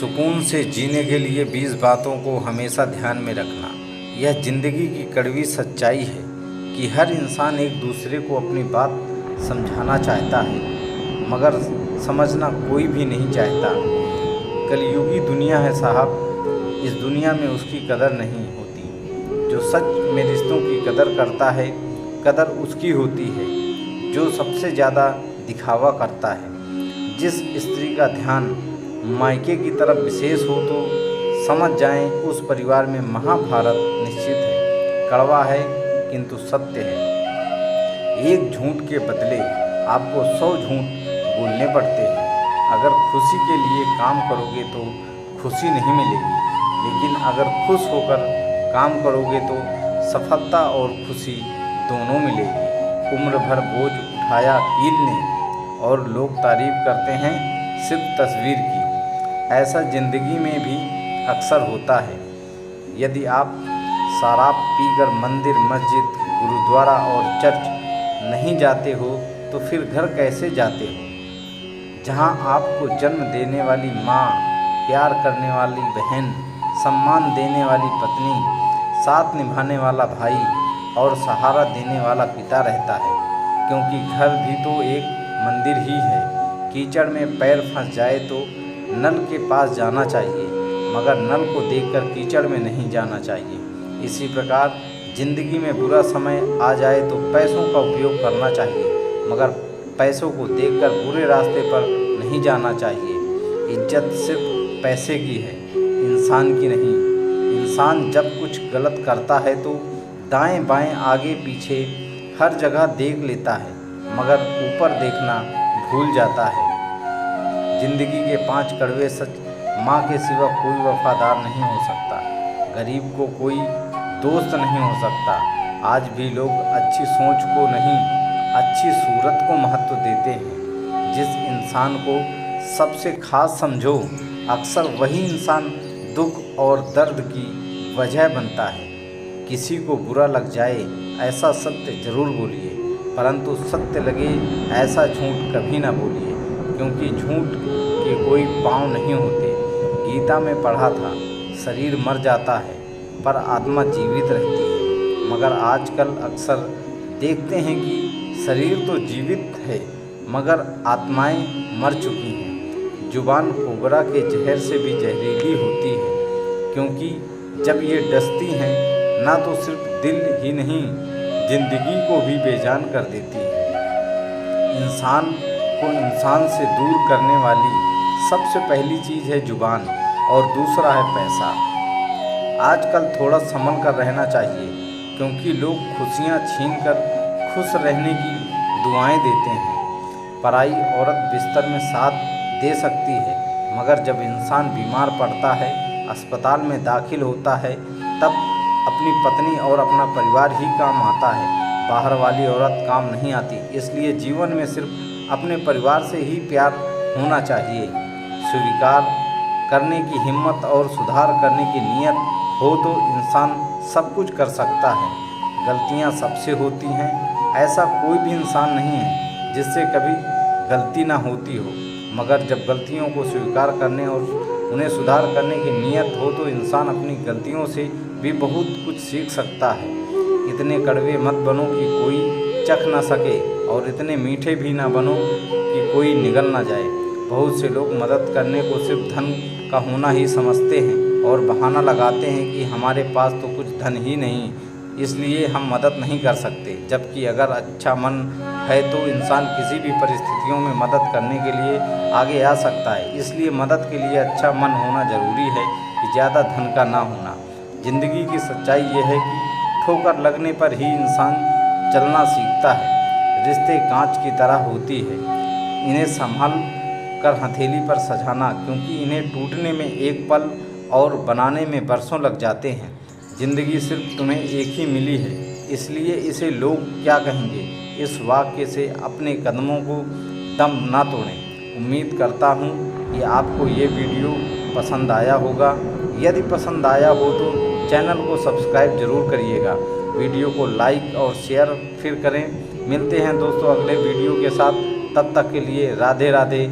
सुकून से जीने के लिए 20 बातों को हमेशा ध्यान में रखना। यह ज़िंदगी की कड़वी सच्चाई है कि हर इंसान एक दूसरे को अपनी बात समझाना चाहता है, मगर समझना कोई भी नहीं चाहता। कलयुगी दुनिया है साहब, इस दुनिया में उसकी कदर नहीं होती। जो सच में रिश्तों की कदर करता है, कदर उसकी होती है जो सबसे ज़्यादा दिखावा करता है। जिस स्त्री का ध्यान मायके की तरफ विशेष हो तो समझ जाएं उस परिवार में महाभारत निश्चित है। कड़वा है किंतु सत्य है। एक झूठ के बदले आपको 100 झूठ बोलने पड़ते हैं। अगर खुशी के लिए काम करोगे तो खुशी नहीं मिलेगी, लेकिन अगर खुश होकर काम करोगे तो सफलता और खुशी दोनों मिलेगी। उम्र भर बोझ उठाया कील ने और लोग तारीफ करते हैं सिर्फ तस्वीर की। ऐसा ज़िंदगी में भी अक्सर होता है। यदि आप शराब पीकर मंदिर, मस्जिद, गुरुद्वारा और चर्च नहीं जाते हो तो फिर घर कैसे जाते हो? जहां आपको जन्म देने वाली माँ, प्यार करने वाली बहन, सम्मान देने वाली पत्नी, साथ निभाने वाला भाई और सहारा देने वाला पिता रहता है। क्योंकि घर भी तो एक मंदिर ही है। कीचड़ में पैर फंस जाए तो नल के पास जाना चाहिए, मगर नल को देखकर कीचड़ में नहीं जाना चाहिए। इसी प्रकार ज़िंदगी में बुरा समय आ जाए तो पैसों का उपयोग करना चाहिए, मगर पैसों को देखकर बुरे रास्ते पर नहीं जाना चाहिए। इज्जत सिर्फ पैसे की है, इंसान की नहीं। इंसान जब कुछ गलत करता है तो दाएं बाएं आगे पीछे हर जगह देख लेता है, मगर ऊपर देखना भूल जाता है। ज़िंदगी के 5 कड़वे सच। माँ के सिवा कोई वफादार नहीं हो सकता। गरीब को कोई दोस्त नहीं हो सकता। आज भी लोग अच्छी सोच को नहीं, अच्छी सूरत को महत्व देते हैं। जिस इंसान को सबसे खास समझो, अक्सर वही इंसान दुख और दर्द की वजह बनता है। किसी को बुरा लग जाए ऐसा सत्य जरूर बोलिए, परंतु सत्य लगे ऐसा झूठ कभी ना बोलिए, क्योंकि झूठ के कोई पाँव नहीं होते। गीता में पढ़ा था, शरीर मर जाता है पर आत्मा जीवित रहती है। मगर आजकल अक्सर देखते हैं कि शरीर तो जीवित है मगर आत्माएं मर चुकी हैं। जुबान कोबरा के जहर से भी जहरीली होती है, क्योंकि जब ये डसती हैं ना तो सिर्फ दिल ही नहीं, जिंदगी को भी बेजान कर देती है। इंसान को इंसान से दूर करने वाली सबसे पहली चीज़ है जुबान और दूसरा है पैसा। आजकल थोड़ा संभल कर रहना चाहिए, क्योंकि लोग खुशियाँ छीनकर खुश रहने की दुआएं देते हैं। पराई औरत बिस्तर में साथ दे सकती है, मगर जब इंसान बीमार पड़ता है, अस्पताल में दाखिल होता है, तब अपनी पत्नी और अपना परिवार ही काम आता है। बाहर वाली औरत काम नहीं आती। इसलिए जीवन में सिर्फ अपने परिवार से ही प्यार होना चाहिए। स्वीकार करने की हिम्मत और सुधार करने की नीयत हो तो इंसान सब कुछ कर सकता है। गलतियां सबसे होती हैं, ऐसा कोई भी इंसान नहीं है जिससे कभी गलती ना होती हो। मगर जब गलतियों को स्वीकार करने और उन्हें सुधार करने की नीयत हो तो इंसान अपनी गलतियों से भी बहुत कुछ सीख सकता है। इतने कड़वे मत बनो कि कोई चख ना सके, और इतने मीठे भी ना बनो कि कोई निगल ना जाए। बहुत से लोग मदद करने को सिर्फ धन का होना ही समझते हैं और बहाना लगाते हैं कि हमारे पास तो कुछ धन ही नहीं, इसलिए हम मदद नहीं कर सकते। जबकि अगर अच्छा मन है तो इंसान किसी भी परिस्थितियों में मदद करने के लिए आगे आ सकता है। इसलिए मदद के लिए अच्छा मन होना ज़रूरी है कि ज़्यादा धन का ना होना। ज़िंदगी की सच्चाई ये है कि ठोकर लगने पर ही इंसान चलना सीखता है। रिश्ते कांच की तरह होती है, इन्हें संभाल कर हथेली पर सजाना, क्योंकि इन्हें टूटने में एक पल और बनाने में बरसों लग जाते हैं। ज़िंदगी सिर्फ तुम्हें एक ही मिली है, इसलिए इसे लोग क्या कहेंगे, इस वाक्य से अपने कदमों को दम ना तोड़ें। उम्मीद करता हूँ कि आपको ये वीडियो पसंद आया होगा। यदि पसंद आया हो तो चैनल को सब्सक्राइब ज़रूर करिएगा। वीडियो को लाइक और शेयर फिर करें। मिलते हैं दोस्तों अगले वीडियो के साथ। तब तक के लिए राधे राधे।